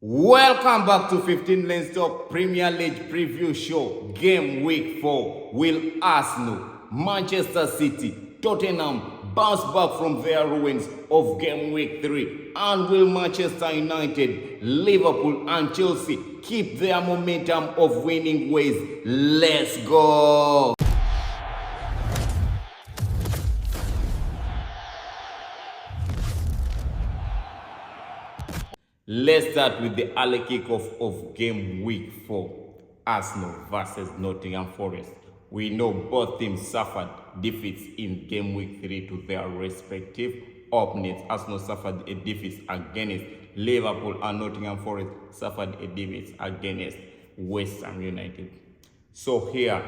Welcome back to 15 Lanes Talk Premier League Preview Show. Game Week 4. Will Arsenal, Manchester City, Tottenham bounce back from their ruins of Game Week 3? And will Manchester United, Liverpool and Chelsea keep their momentum of winning ways? Let's go! Let's start with the early kickoff of Game Week 4. Arsenal versus Nottingham Forest. We know both teams suffered defeats in Game Week 3 to their respective opponents. Arsenal suffered a defeat against Liverpool and Nottingham Forest suffered a defeat against West Ham United. So here,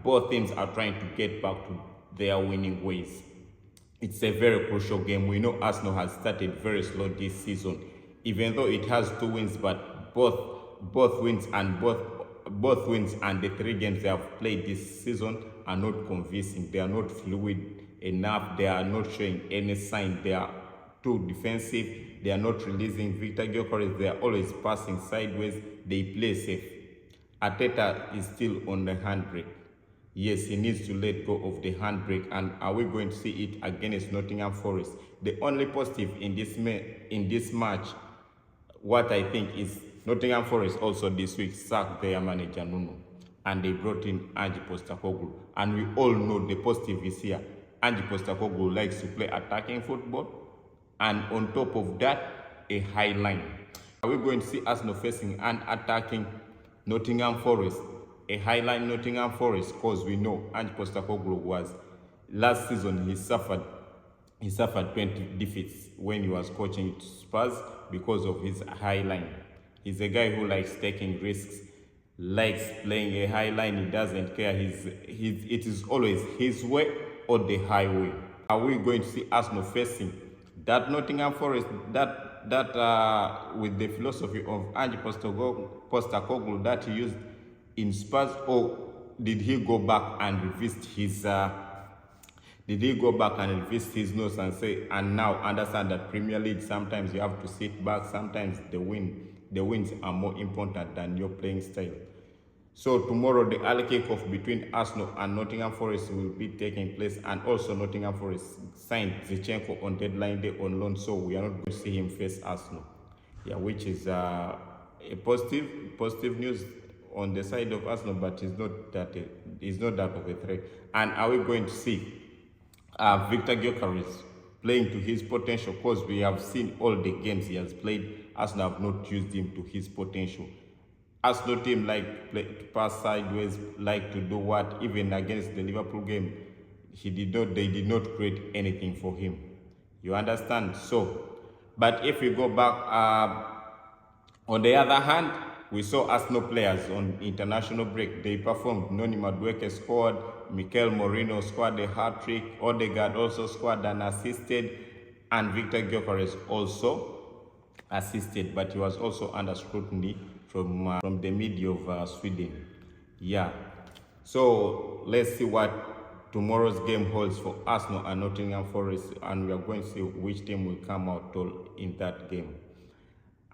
both teams are trying to get back to their winning ways. It's a very crucial game. We know Arsenal has started very slow this season. Even though it has 2 wins, but both wins and the 3 games they have played this season are not convincing. They are not fluid enough. They are not showing any sign. They are too defensive. They are not releasing Victor Gyökeres. They are always passing sideways. They play safe. Arteta is still on the handbrake. Yes, he needs to let go of the handbrake. And are we going to see it against Nottingham Forest? The only positive in this match, what I think is Nottingham Forest also this week sacked their manager Nuno and they brought in Ange Postecoglou. And we all know the positive is here. Ange Postecoglou likes to play attacking football and on top of that, a high line. Are we going to see Arsenal facing an attacking Nottingham Forest, a high line Nottingham Forest? Because we know Ange Postecoglou was, last season he suffered 20 defeats when he was coaching Spurs because of his high line. He's a guy who likes taking risks, likes playing a high line. He doesn't care. It is always his way or the highway. Are we going to see Arsenal facing that Nottingham Forest that with the philosophy of Ange Postecoglou that he used in Spurs, or did he go back and revisit his notes and say, and now understand that Premier League, sometimes you have to sit back, sometimes the wins are more important than your playing style. So tomorrow, the early kickoff between Arsenal and Nottingham Forest will be taking place, and also Nottingham Forest signed Zinchenko on deadline day on loan, so we are not going to see him face Arsenal. Yeah, which is a positive news on the side of Arsenal, but it's not that of a threat. And are we going to see Victor Gyökeres playing to his potential? Because we have seen all the games he has played, Arsenal have not used him to his potential. Arsenal team like to pass sideways, like to do what? Even against the Liverpool game, they did not create anything for him. You understand? So, but if we go back, on the other hand, we saw Arsenal players on international break. They performed. Noni Madueke scored. Mikel Merino scored a hat-trick. Odegaard also scored and assisted. And Victor Gyökeres also assisted. But he was also under scrutiny from the media of Sweden. Yeah. So let's see what tomorrow's game holds for Arsenal and Nottingham Forest. And we are going to see which team will come out tall in that game.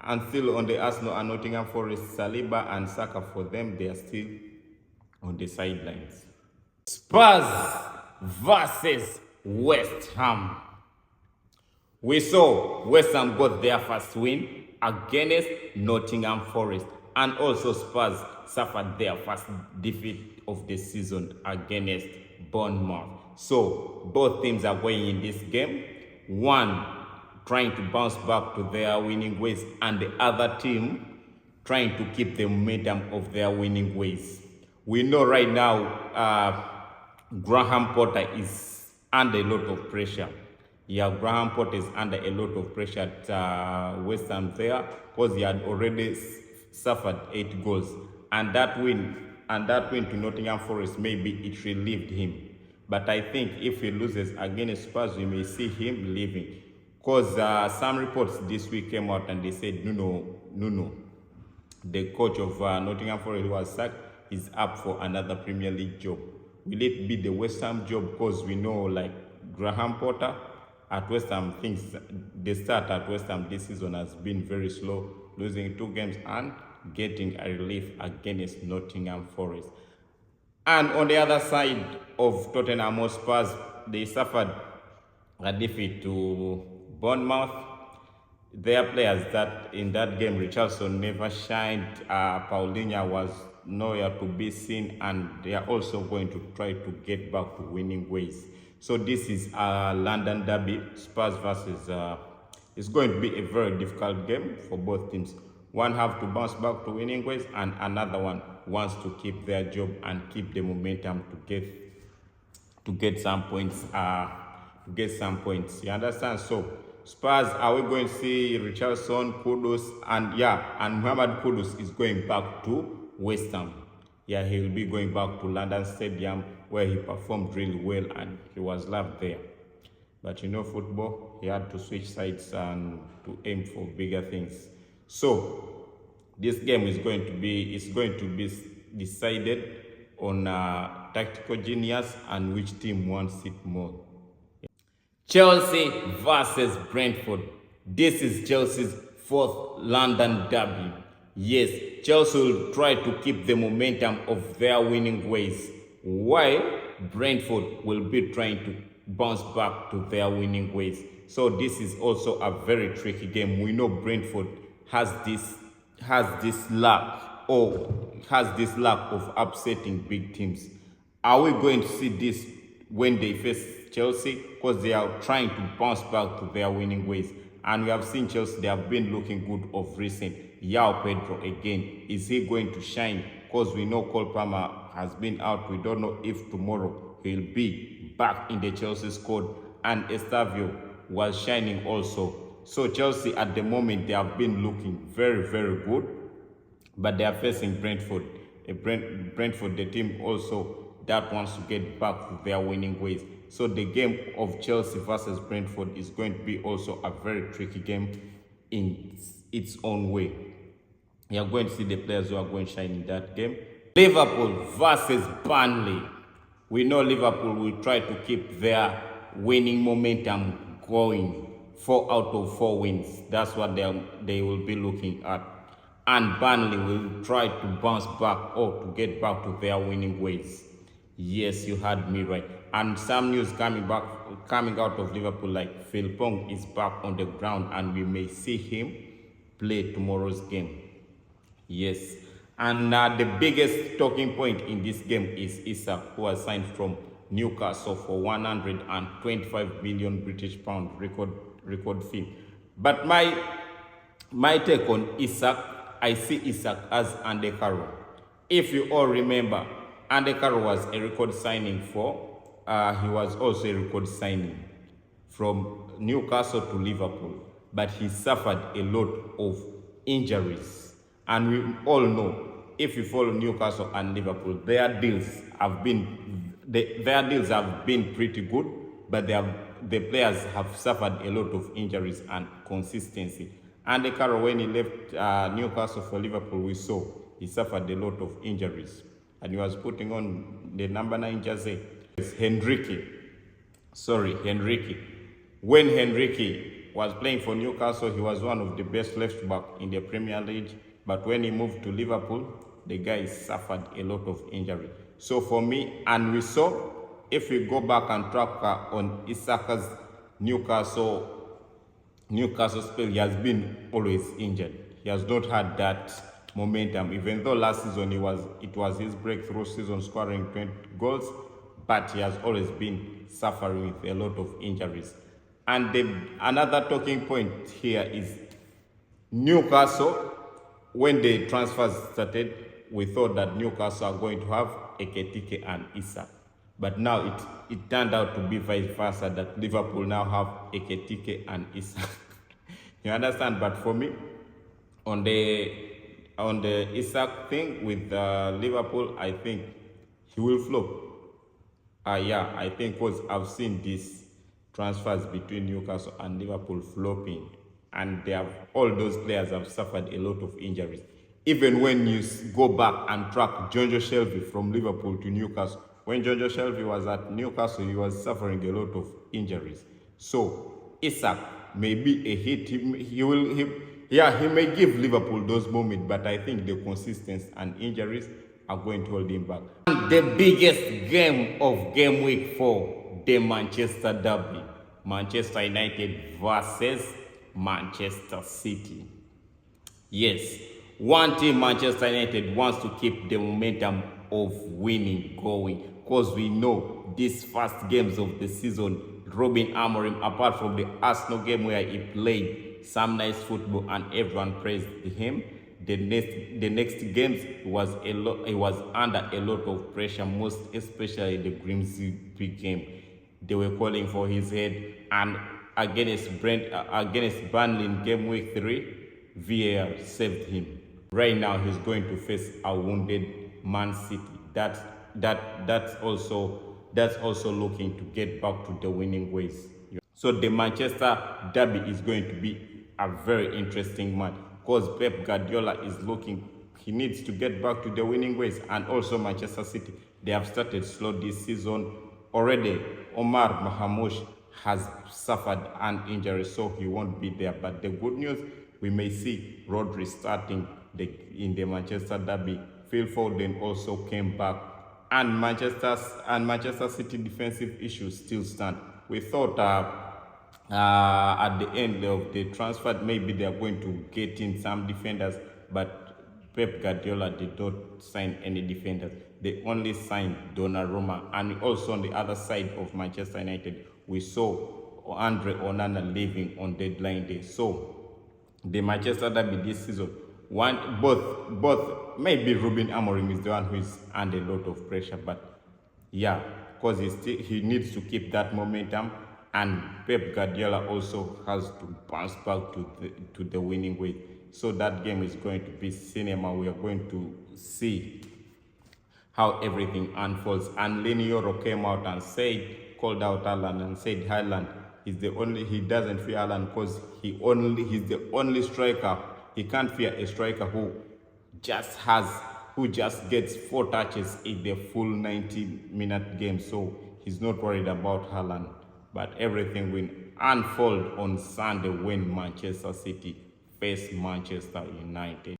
And still on the Arsenal and Nottingham Forest, Saliba and Saka, for them, they are still on the sidelines. Spurs versus West Ham. We saw West Ham got their first win against Nottingham Forest. And also Spurs suffered their first defeat of the season against Bournemouth. So both teams are going in this game. One trying to bounce back to their winning ways, and the other team trying to keep the momentum of their winning ways. We know right now Graham Potter is under a lot of pressure. Yeah, Graham Potter is under a lot of pressure at West Ham there, because he had already suffered 8 goals. And that win to Nottingham Forest, maybe it relieved him. But I think if he loses against Spurs, we may see him leaving. Because some reports this week came out and they said Nuno, the coach of Nottingham Forest who was sacked, is up for another Premier League job. Will it be the West Ham job? Because we know, like Graham Potter at West Ham, the start at West Ham this season has been very slow. losing 2 games and getting a relief against Nottingham Forest. And on the other side of Tottenham Hotspur, they suffered a defeat to Bournemouth. Their players that in that game, Richarlison never shined. Paulinho was nowhere to be seen, and they are also going to try to get back to winning ways. So this is a London derby, Spurs versus. It's going to be a very difficult game for both teams. One have to bounce back to winning ways, and another one wants to keep their job and keep the momentum to get some points. You understand? So Spurs, are we going to see Richarlison, Kudus, and Mohamed Kudus is going back to West Ham. Yeah, he will be going back to London Stadium where he performed really well and he was loved there. But you know, football, he had to switch sides and to aim for bigger things. So this game is going to be decided on tactical genius and which team wants it more. Chelsea versus Brentford. This is Chelsea's 4th London derby. Yes, Chelsea will try to keep the momentum of their winning ways, while Brentford will be trying to bounce back to their winning ways. So this is also a very tricky game. We know Brentford has this lack of upsetting big teams. Are we going to see this when they face Chelsea? Because they are trying to bounce back to their winning ways. And we have seen Chelsea, they have been looking good of recent. Yao Pedro again, is he going to shine? Because we know Cole Palmer has been out. We don't know if tomorrow he'll be back in the Chelsea squad. And Estavio was shining also. So Chelsea at the moment, they have been looking very, very good. But they are facing Brentford. Brentford, the team also that wants to get back to their winning ways. So the game of Chelsea versus Brentford is going to be also a very tricky game in its own way. You are going to see the players who are going to shine in that game. Liverpool versus Burnley. We know Liverpool will try to keep their winning momentum going. 4 out of 4 wins. That's what they will be looking at. And Burnley will try to bounce back or to get back to their winning ways. Yes, you heard me right. And some news coming out of Liverpool, like Philpong is back on the ground and we may see him play tomorrow's game. Yes. And the biggest talking point in this game is Isak, who was signed from Newcastle for 125 million British pound record fee. But my take on Isak, I see Isak as Andy Carroll. If you all remember, Andy Carroll was a record signing he was also a record signing from Newcastle to Liverpool, but he suffered a lot of injuries. And we all know, if you follow Newcastle and Liverpool, their deals have been pretty good, but the players have suffered a lot of injuries and consistency. Andy Carroll, when he left Newcastle for Liverpool, we saw he suffered a lot of injuries. And he was putting on the number 9 jersey. Henrique. When Henrique was playing for Newcastle, he was one of the best left back in the Premier League. But when he moved to Liverpool, the guy suffered a lot of injury. So for me, and we saw, if we go back and track on Isaka's Newcastle spell, he has been always injured. He has not had that momentum, even though last season it was his breakthrough season, scoring 20 goals, but he has always been suffering with a lot of injuries. And another talking point here is Newcastle. When the transfers started, we thought that Newcastle are going to have Ekitike and Isak. But now it turned out to be vice versa, that Liverpool now have Ekitike and Isak. You understand? But for me, on the Isak thing with Liverpool, I think he will flop. I think because I've seen these transfers between Newcastle and Liverpool flopping, and all those players have suffered a lot of injuries. Even when you go back and track Jonjo Shelvey from Liverpool to Newcastle, when Jonjo Shelvey was at Newcastle, he was suffering a lot of injuries. So Isak may be a hit. Yeah, he may give Liverpool those moments, but I think the consistency and injuries are going to hold him back. And the biggest game of game week 4, the Manchester Derby. Manchester United versus Manchester City. Yes, one team, Manchester United, wants to keep the momentum of winning going because we know these first games of the season, Robin Amorim, apart from the Arsenal game where he played some nice football and everyone praised him, the next games he was under a lot of pressure, most especially the Grimsby game. They were calling for his head, and against Burnley in game week 3. VAR saved him. Right now, he's going to face a wounded Man City. That's also looking to get back to the winning ways. So the Manchester derby is going to be a very interesting match because Pep Guardiola is looking. He needs to get back to the winning ways, and also Manchester City. They have started slow this season already. Omar Mahamouche has suffered an injury, so he won't be there. But the good news, we may see Rodri starting in the Manchester derby. Phil Foden also came back, and Manchester City defensive issues still stand. We thought at the end of the transfer maybe they are going to get in some defenders, but Pep Guardiola did not sign any defenders. They only signed Donnarumma, and also on the other side of Manchester United, we saw Andre Onana leaving on deadline day. So the Manchester derby this season, both maybe Ruben Amorim is the one who is under a lot of pressure, but yeah, because he needs to keep that momentum, and Pep Guardiola also has to bounce back to the winning way. So that game is going to be cinema. We are going to see how everything unfolds. And Lenny Yoro came out and called out Haaland and said Haaland is he doesn't fear Haaland because he's the only striker. He can't fear a striker who just gets 4 touches in the full 90-minute game. So he's not worried about Haaland. But everything will unfold on Sunday when Manchester City face Manchester United.